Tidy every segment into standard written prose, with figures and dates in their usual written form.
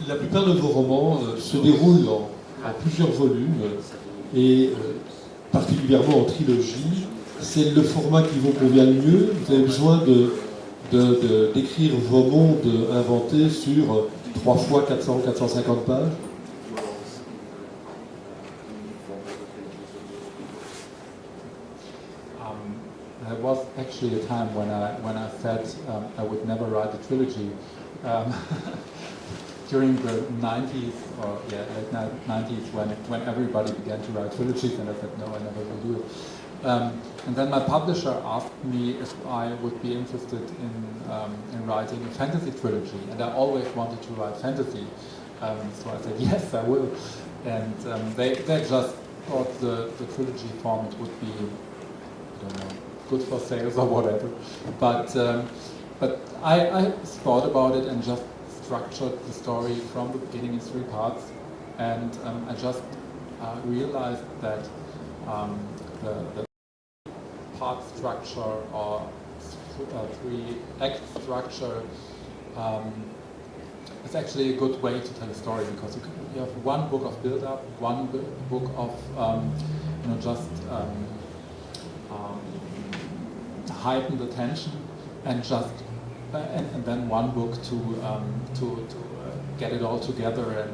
La plupart de vos romans se déroulent en plusieurs volumes et particulièrement en trilogie. C'est le format qui vous convient le mieux. Vous avez besoin d'écrire vos mondes inventés sur 3 fois 400-450 pages. There was actually a time when I said I would never write a trilogy. During the 90s, or late 90s, when everybody began to write trilogies, and I said no, I never will do it. And then my publisher asked me if I would be interested in writing a fantasy trilogy, and I always wanted to write fantasy, so I said yes, I will. And they just thought the trilogy format would be, I don't know, good for sales or whatever. But I thought about it and just structured the story from the beginning in 3 parts, and I just realized that the part structure or 3-act structure is actually a good way to tell a story, because you have one book of build-up, one book of just heighten the tension, and just and then one book to get it all together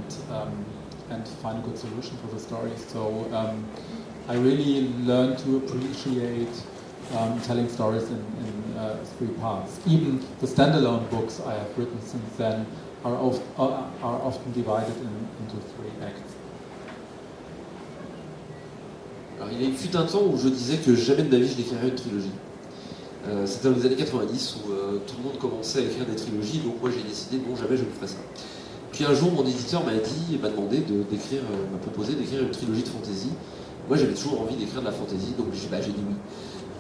and find a good solution for the story. So I really learned to appreciate telling stories in 3 parts. Even the standalone books I have written since then are often divided into 3 acts. Alors, il fut un temps où je disais que jamais de ma vie je n'écrirais une trilogie. C'était dans les années 90 où tout le monde commençait à écrire des trilogies, donc moi j'ai décidé non, jamais je ne ferais ça. Puis un jour mon éditeur m'a proposé d'écrire une trilogie de fantasy. Moi j'avais toujours envie d'écrire de la fantasy, donc j'ai dit oui.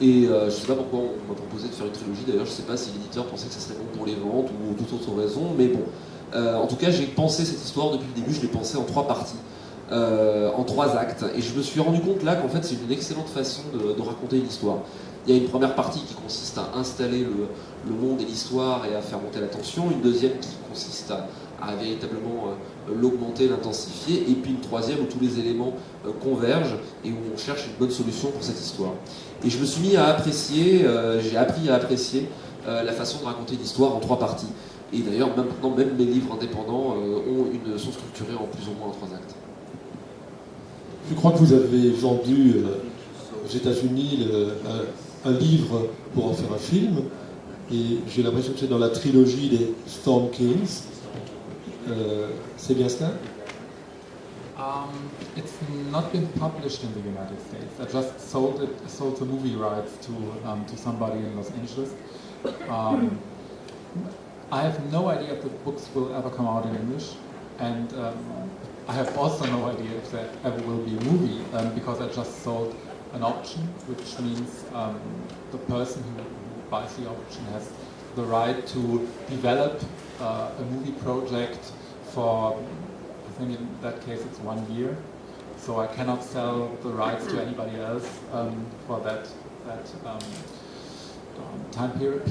Et je ne sais pas pourquoi on m'a proposé de faire une trilogie, d'ailleurs je ne sais pas si l'éditeur pensait que ça serait bon pour les ventes ou toute autre raison, mais bon. En tout cas j'ai pensé cette histoire depuis le début, je l'ai pensée en 3 parties. En 3 actes, et je me suis rendu compte là qu'en fait c'est une excellente façon de raconter une histoire. Il y a une première partie qui consiste à installer le monde et l'histoire et à faire monter la tension, une deuxième qui consiste à véritablement l'augmenter, l'intensifier, et puis une troisième où tous les éléments convergent et où on cherche une bonne solution pour cette histoire. Et je me suis mis à apprécier, j'ai appris à apprécier la façon de raconter une histoire en 3 parties. Et d'ailleurs maintenant même mes livres indépendants sont structurés en plus ou moins en 3 actes. Je crois que vous avez vendu aux États-Unis un livre pour en faire un film, et j'ai l'impression que c'est dans la trilogie des Storm Kings. C'est bien cela? It's not been published in the United States. I just sold the movie rights to somebody in Los Angeles. I have no idea if the books will ever come out in English, and I have also no idea if there ever will be a movie, because I just sold an option, which means the person who buys the option has the right to develop a movie project for, I think in that case it's 1 year. So I cannot sell the rights to anybody else for that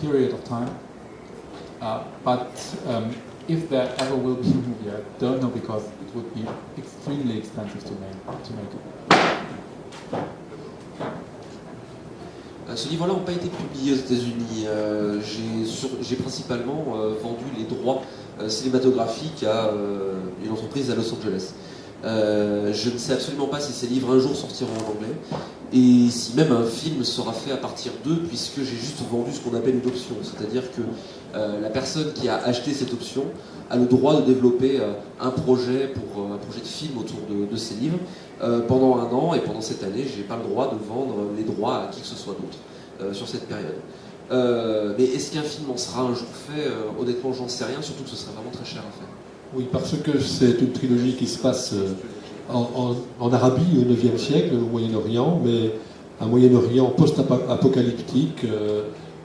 period of time. But if there ever will be a movie, I don't know, because it would be extremely expensive to make it. Ce livre-là n'a pas été publié aux États-Unis. J'ai principalement vendu les droits cinématographiques à une entreprise à Los Angeles. Je ne sais absolument pas si ces livres un jour sortiront en anglais, et si même un film sera fait à partir d'eux, puisque j'ai juste vendu ce qu'on appelle une option. C'est-à-dire que la personne qui a acheté cette option a le droit de développer un projet de film autour de ces livres pendant 1 an, et pendant cette année, je n'ai pas le droit de vendre les droits à qui que ce soit d'autre sur cette période. Mais est-ce qu'un film en sera un jour fait? Honnêtement, j'en sais rien, surtout que ce serait vraiment très cher à faire. Oui, parce que c'est une trilogie qui se passe en Arabie au IXe siècle, au Moyen-Orient, mais un Moyen-Orient post-apocalyptique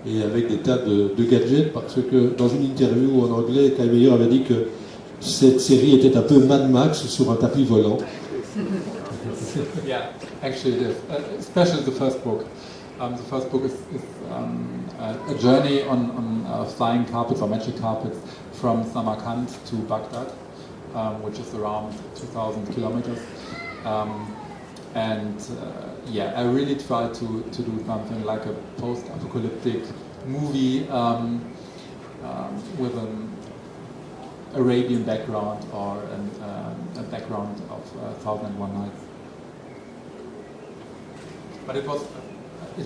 et avec des tas de gadgets, parce que dans une interview en anglais, Kyle Meyer avait dit que cette série était un peu Mad Max sur un tapis volant. Yeah, actually it is, especially the first book. The first book is a journey on flying carpets or magic carpets from Samarkand to Baghdad, which is around 2,000 kilometers. Yeah, I really try to do something like a post-apocalyptic movie with an Arabian background or a background of Thousand and One Nights. But it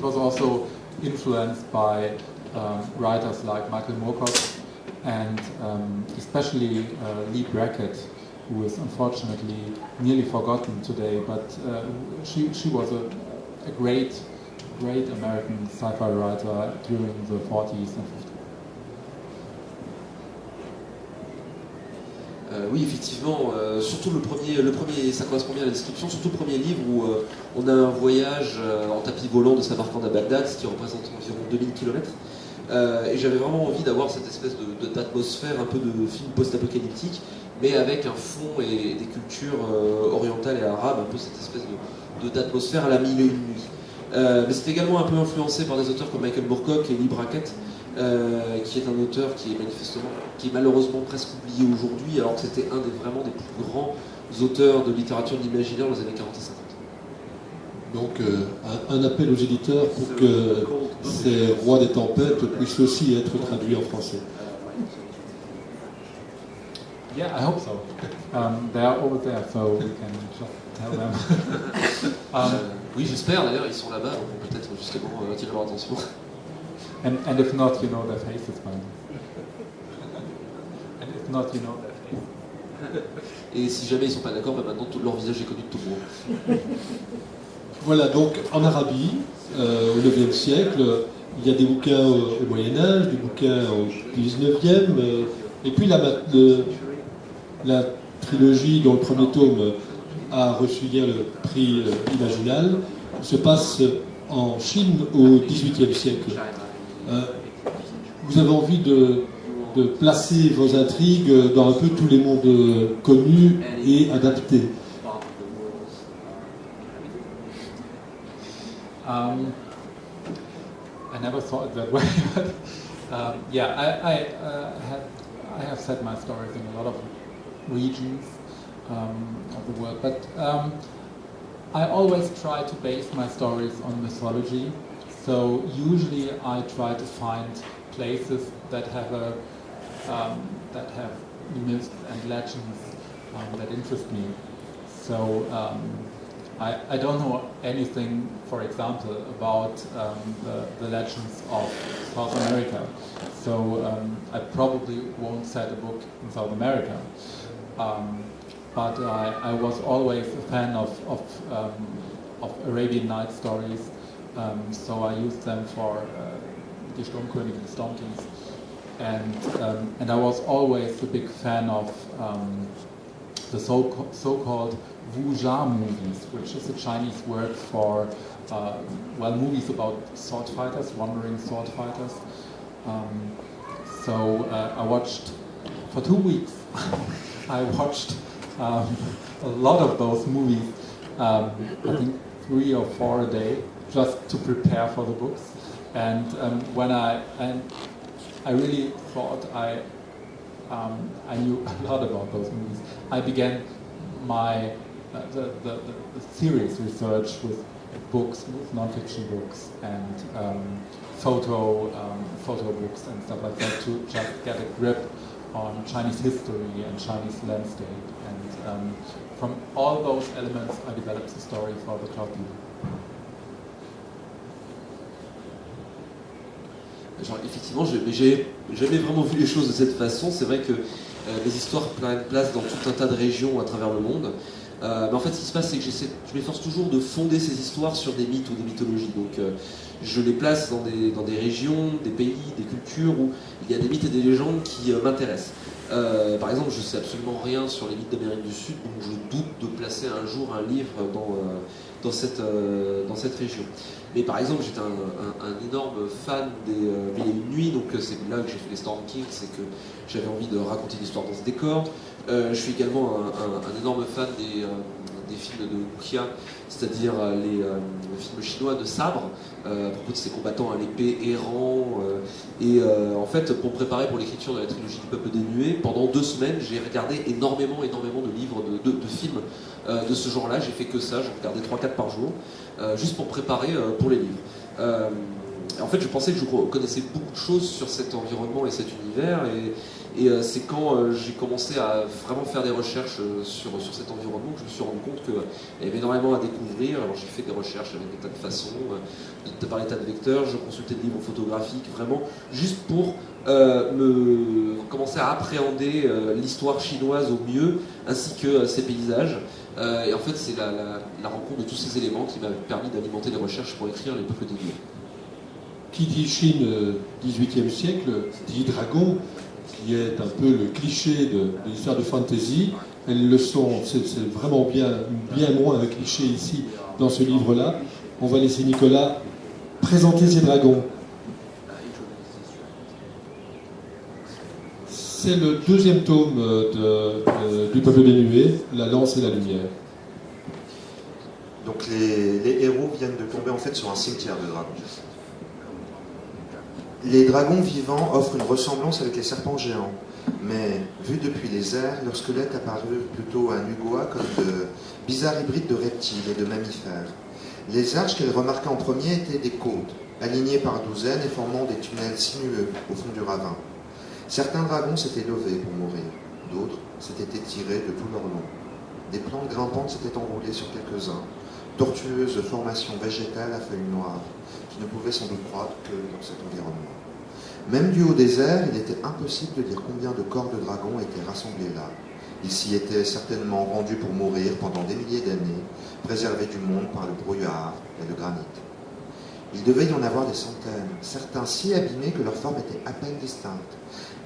was also influenced by writers like Michael Moorcock and especially Leigh Brackett, who is unfortunately nearly forgotten today, but she was a great American sci-fi writer during the 40s and 50s. Oui, effectivement, surtout le premier, ça correspond bien à la description, surtout le premier livre où on a un voyage en tapis volant de Samarcande à Bagdad, ce qui représente environ 2000 km. Et j'avais vraiment envie d'avoir cette espèce d'atmosphère un peu de film post-apocalyptique, mais avec un fond et des cultures orientales et arabes, un peu cette espèce d'atmosphère à la mille et une nuits. Mais c'est également un peu influencé par des auteurs comme Michael Moorcock et Leigh Brackett, qui est un auteur qui est malheureusement presque oublié aujourd'hui, alors que c'était vraiment des plus grands auteurs de littérature de l'imaginaire dans les années 40 et 50. Donc un appel aux éditeurs pour que ces rois des tempêtes puissent aussi être traduits en français. Yeah, I hope so. They are over there, so we can just tell them. Oui, j'espère d'ailleurs, ils sont là-bas, on peut peut-être justement attirer leur attention. And if not, you know their faces by now. And if not, you know their faces. Et si jamais ils sont pas d'accord, bah maintenant tout leur visage est connu de tout le monde. Voilà, donc en Arabie, au IXe siècle, il y a des bouquins au Moyen-Âge, des bouquins au XIXe, et puis la trilogie dont le premier tome a reçu hier le prix Imaginal se passe en Chine au XVIIIe siècle. Vous avez envie de placer vos intrigues dans un peu tous les mondes connus et adaptés. I never thought it that way, but yeah, I have set my stories in a lot of regions of the world, but I always try to base my stories on mythology. So usually I try to find places that have myths and legends that interest me. So I don't know anything, for example, about the legends of South America. So I probably won't set a book in South America. But I was always a fan of Arabian Night stories. So I used them for Die Sturmkönige, the Storm Kings, and I was always a big fan of the so-called wuxia movies, which is a Chinese word for movies about sword fighters, wandering sword fighters. So I watched for 2 weeks. I watched a lot of those movies. I think 3 or 4 a day, just to prepare for the books. And when I really thought I knew a lot about those movies, I began my the serious research with books, with non-fiction books, and photo books and stuff like that, to just get a grip on Chinese history and Chinese landscape. And from all those elements, I developed the story for the Cloud Leader. Genre, effectivement, j'ai jamais vraiment vu les choses de cette façon. C'est vrai que les histoires prennent place dans tout un tas de régions à travers le monde. Mais en fait, ce qui se passe, c'est que je m'efforce toujours de fonder ces histoires sur des mythes ou des mythologies. Donc, je les place dans des régions, des pays, des cultures où il y a des mythes et des légendes qui m'intéressent. Par exemple, je ne sais absolument rien sur les mythes d'Amérique du Sud, donc je doute de placer un jour un livre dans cette région. Mais par exemple, j'étais un énorme fan des Mille et Une Nuits, donc c'est là que j'ai fait les Storm Kings, c'est que j'avais envie de raconter l'histoire dans ce décor. Je suis également un énorme fan des films de Wuxia, c'est-à-dire les films chinois de sabre, à propos de ces combattants à l'épée errants. En fait, pour me préparer pour l'écriture de la trilogie du Peuple des Nuées, pendant 2 semaines, j'ai regardé énormément de livres, de films de ce genre-là. J'ai fait que ça, j'en regardais 3-4 par jour, juste pour me préparer pour les livres. En fait, je pensais que je connaissais beaucoup de choses sur cet environnement et cet univers, et c'est quand j'ai commencé à vraiment faire des recherches sur cet environnement que je me suis rendu compte qu'il y avait énormément à découvrir. Alors j'ai fait des recherches avec des tas de façons, par des tas de vecteurs, je consultais des livres photographiques, vraiment juste pour commencer à appréhender l'histoire chinoise au mieux, ainsi que ses paysages. Et en fait, c'est la rencontre de tous ces éléments qui m'a permis d'alimenter les recherches pour écrire Les Peuples des Nuées. Qui dit Chine 18e siècle, dit dragon, qui est un peu le cliché de l'histoire de fantasy. Elles le sont, c'est vraiment bien moins un cliché ici dans ce livre-là. On va laisser Nicolas présenter ces dragons. C'est le 2e tome du Peuple des Nuées, La Lance et la Lumière. Donc les héros viennent de tomber en fait sur un cimetière de dragons. Les dragons vivants offrent une ressemblance avec les serpents géants, mais vus depuis les airs, leurs squelettes apparurent plutôt à Nugoa comme de bizarres hybrides de reptiles et de mammifères. Les arches qu'elle remarqua en premier étaient des côtes, alignées par douzaines et formant des tunnels sinueux au fond du ravin. Certains dragons s'étaient levés pour mourir, d'autres s'étaient étirés de tout leur long. Des plantes grimpantes s'étaient enroulées sur quelques-uns, tortueuses formations végétales à feuilles noires, qui ne pouvaient sans doute croître que dans cet environnement. Même du haut des airs, il était impossible de dire combien de corps de dragons étaient rassemblés là. Ils s'y étaient certainement rendus pour mourir pendant des milliers d'années, préservés du monde par le brouillard et le granit. Il devait y en avoir des centaines, certains si abîmés que leur forme était à peine distincte.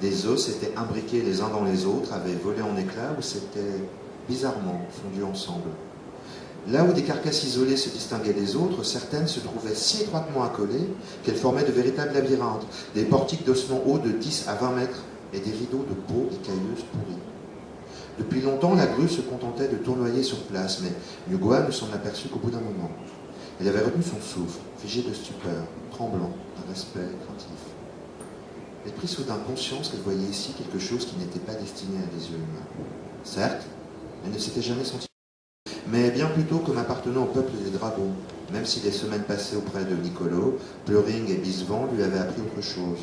Des os s'étaient imbriqués les uns dans les autres, avaient volé en éclats ou s'étaient bizarrement fondus ensemble. Là où des carcasses isolées se distinguaient des autres, certaines se trouvaient si étroitement accolées qu'elles formaient de véritables labyrinthes, des portiques d'ossements hauts de 10 à 20 mètres et des rideaux de peau écailleuse pourrie. Depuis longtemps, la grue se contentait de tournoyer sur place, mais Nugoa ne s'en aperçut qu'au bout d'un moment. Elle avait retenu son souffle, figée de stupeur, tremblant d'un respect craintif. Elle prit soudain conscience qu'elle voyait ici quelque chose qui n'était pas destiné à des yeux humains. Certes, elle ne s'était jamais sentie, mais bien plutôt comme appartenant au peuple des dragons, même si les semaines passées auprès de Nicolo, Pleuring et Bisvan lui avaient appris autre chose.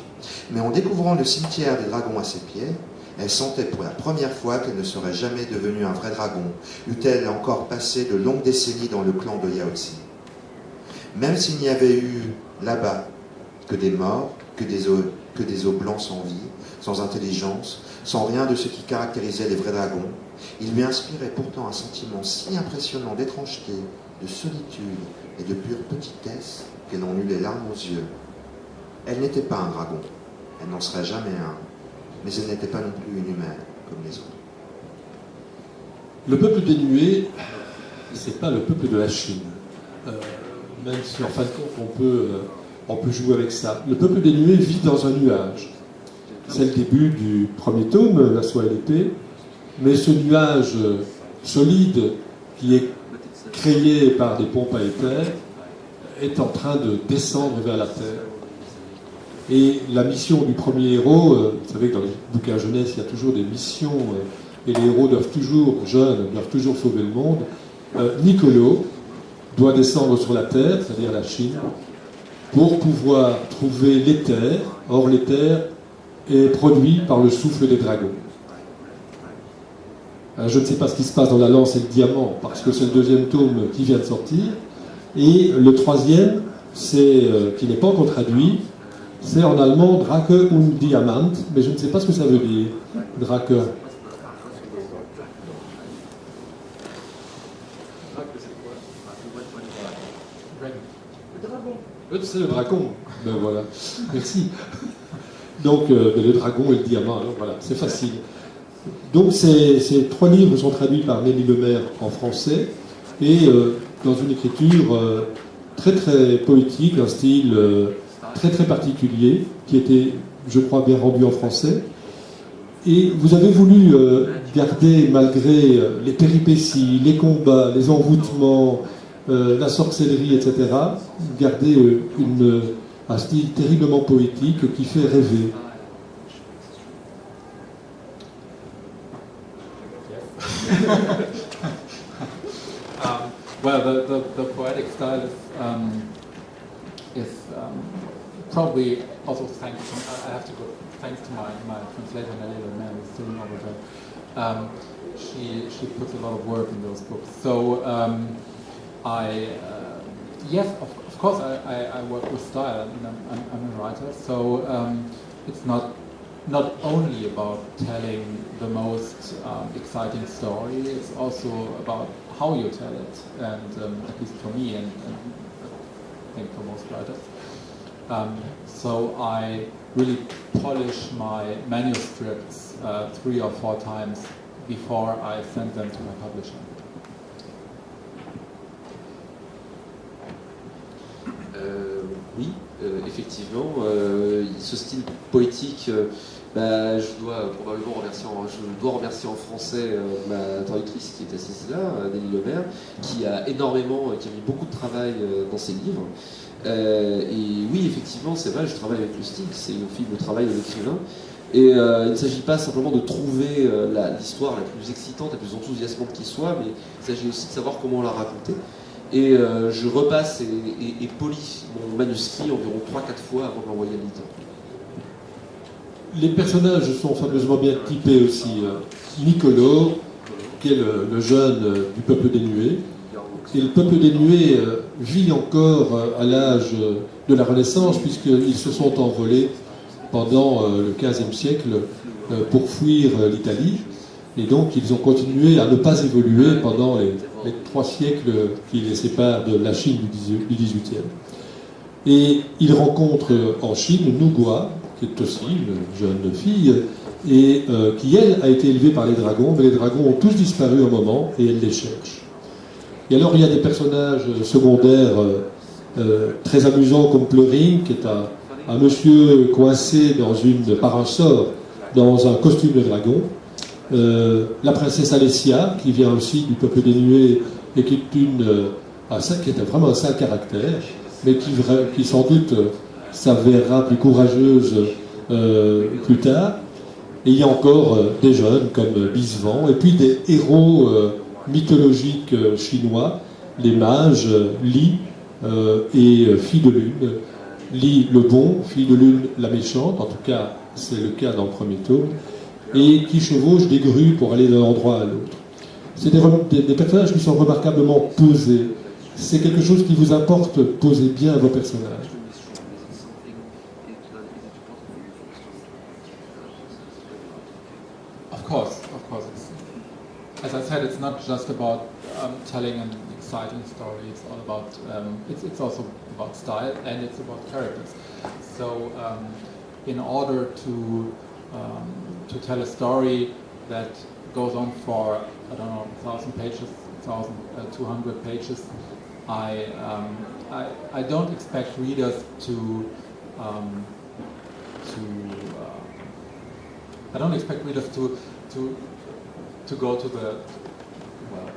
Mais en découvrant le cimetière des dragons à ses pieds, elle sentait pour la première fois qu'elle ne serait jamais devenue un vrai dragon, eût-elle encore passé de longues décennies dans le clan de Yaozi. Même s'il n'y avait eu là-bas que des morts, que des os blancs sans vie, sans intelligence, sans rien de ce qui caractérisait les vrais dragons, il lui inspirait pourtant un sentiment si impressionnant d'étrangeté, de solitude et de pure petitesse qu'elle en eut les larmes aux yeux. Elle n'était pas un dragon, elle n'en serait jamais un, mais elle n'était pas non plus une humaine comme les autres. Le peuple des nuées, c'est pas le peuple de la Chine. Même si en fin de compte on peut jouer avec ça. Le peuple des nuées vit dans un nuage. C'est le début du premier tome, La soie et l'épée. Mais ce nuage solide qui est créé par des pompes à éther est en train de descendre vers la terre. Et la mission du premier héros, vous savez que dans les bouquins jeunesse, il y a toujours des missions, et les héros doivent toujours sauver le monde. Nicolo doit descendre sur la terre, c'est-à-dire la Chine, pour pouvoir trouver l'éther. Or, l'éther est produit par le souffle des dragons. Je ne sais pas ce qui se passe dans La Lance et le Diamant, parce que c'est le deuxième tome qui vient de sortir. Et le troisième, qui n'est pas encore traduit, c'est en allemand Drake und Diamant, mais je ne sais pas ce que ça veut dire, Drake. C'est le dragon. Ben voilà, merci. Donc, le dragon et le diamant, alors voilà, c'est facile. Donc, ces 3 livres sont traduits par Nelly Lemaire en français, et dans une écriture très très poétique, un style très très particulier, qui était, je crois, bien rendu en français. Et vous avez voulu garder, malgré les péripéties, les combats, les envoûtements, la sorcellerie, etc., garder un style terriblement poétique qui fait rêver. Well, the poetic style is probably also thanks to my translator Nelly Lemay, who's sitting over there. She puts a lot of work in those books. So yes, of course I work with style, and I'm a writer. So it's not only about telling the most exciting story, it's also about how you tell it, and at least for me, and I think for most writers. So I really polish my manuscripts 3 or 4 times before I send them to my publisher. Oui, effectivement, ce style poétique, je dois probablement remercier en français ma traductrice qui est assise là, Nelly Lemay, qui a mis beaucoup de travail dans ses livres. Et oui, effectivement, c'est vrai, je travaille avec le style, c'est le travail de l'écrivain. Et il ne s'agit pas simplement de trouver l'histoire la plus excitante, la plus enthousiasmante qui soit, mais il s'agit aussi de savoir comment la raconter. Et je repasse et polis mon manuscrit environ 3-4 fois avant de l'envoyer à l'éditeur. Les personnages sont fameusement bien typés aussi. Nicolò, qui est le jeune du peuple des nuées. Et le peuple des nuées vit encore à l'âge de la Renaissance, puisqu'ils se sont envolés pendant le XVe siècle pour fuir l'Italie. Et donc ils ont continué à ne pas évoluer pendant les 3 siècles qui les séparent de la Chine du XVIIIe. Et ils rencontrent en Chine Nugua, qui est aussi une jeune fille, et qui, elle, a été élevée par les dragons, mais les dragons ont tous disparu un moment, et elle les cherche. Et alors il y a des personnages secondaires très amusants comme Pleuring, qui est un monsieur coincé par un sort dans un costume de dragon. La princesse Alessia, qui vient aussi du peuple des nuées et qui est vraiment un sale caractère, mais qui sans doute s'avérera plus courageuse plus tard. Et il y a encore des jeunes comme Bisvan, et puis des héros mythologiques chinois, les mages, Li et Fille de Lune. Li le bon, Fille de Lune la méchante, en tout cas c'est le cas dans le premier tome, et qui chevauchent des grues pour aller d'un endroit à l'autre. C'est des personnages qui sont remarquablement posés. C'est quelque chose qui vous importe, posez bien vos personnages. Of course. As I said, it's not just about telling an exciting story. It's all about. It's also about style, and it's about characters. So, in order to tell a story that goes on for 1,000 pages, 200 pages, I don't expect readers I don't expect readers to go to the, well,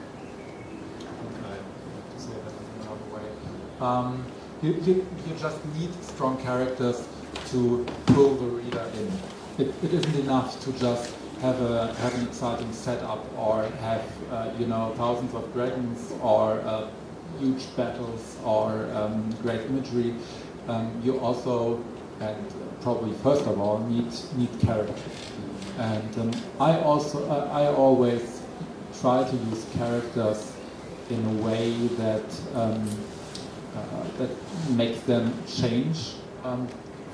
I have to say that in another way. You just need strong characters to pull the reader in. It isn't enough to just have an exciting setup or have thousands of dragons or huge battles or great imagery. You also, and probably first of all, need characters. And I always try to use characters in a way that that makes them change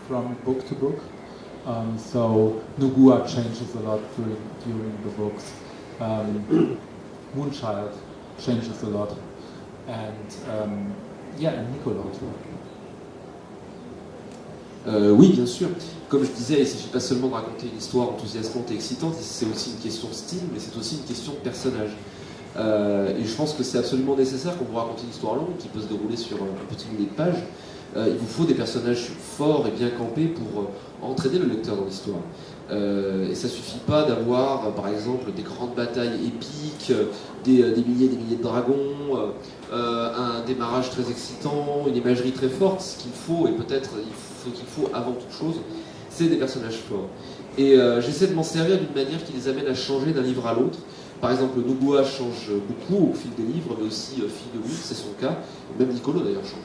from book to book. So Nugua changes a lot during the books. Moonchild changes a lot, and Nicolò too. Oui, bien sûr. Comme je disais, il ne s'agit pas seulement de raconter une histoire enthousiasmante et excitante, c'est aussi une question de style, mais c'est aussi une question de personnage. Et je pense que c'est absolument nécessaire quand vous racontez une histoire longue qui peut se dérouler sur un petit millier de pages, il vous faut des personnages forts et bien campés pour entraîner le lecteur dans l'histoire. Et ça suffit pas d'avoir, par exemple, des grandes batailles épiques, des milliers et des milliers de dragons, un démarrage très excitant, une imagerie très forte. Ce qu'il faut, et peut-être qu'il faut avant toute chose, c'est des personnages forts. Et j'essaie de m'en servir d'une manière qui les amène à changer d'un livre à l'autre. Par exemple, Noboa change beaucoup au fil des livres, mais aussi Fille de Loup, c'est son cas. Même Nicolo d'ailleurs change.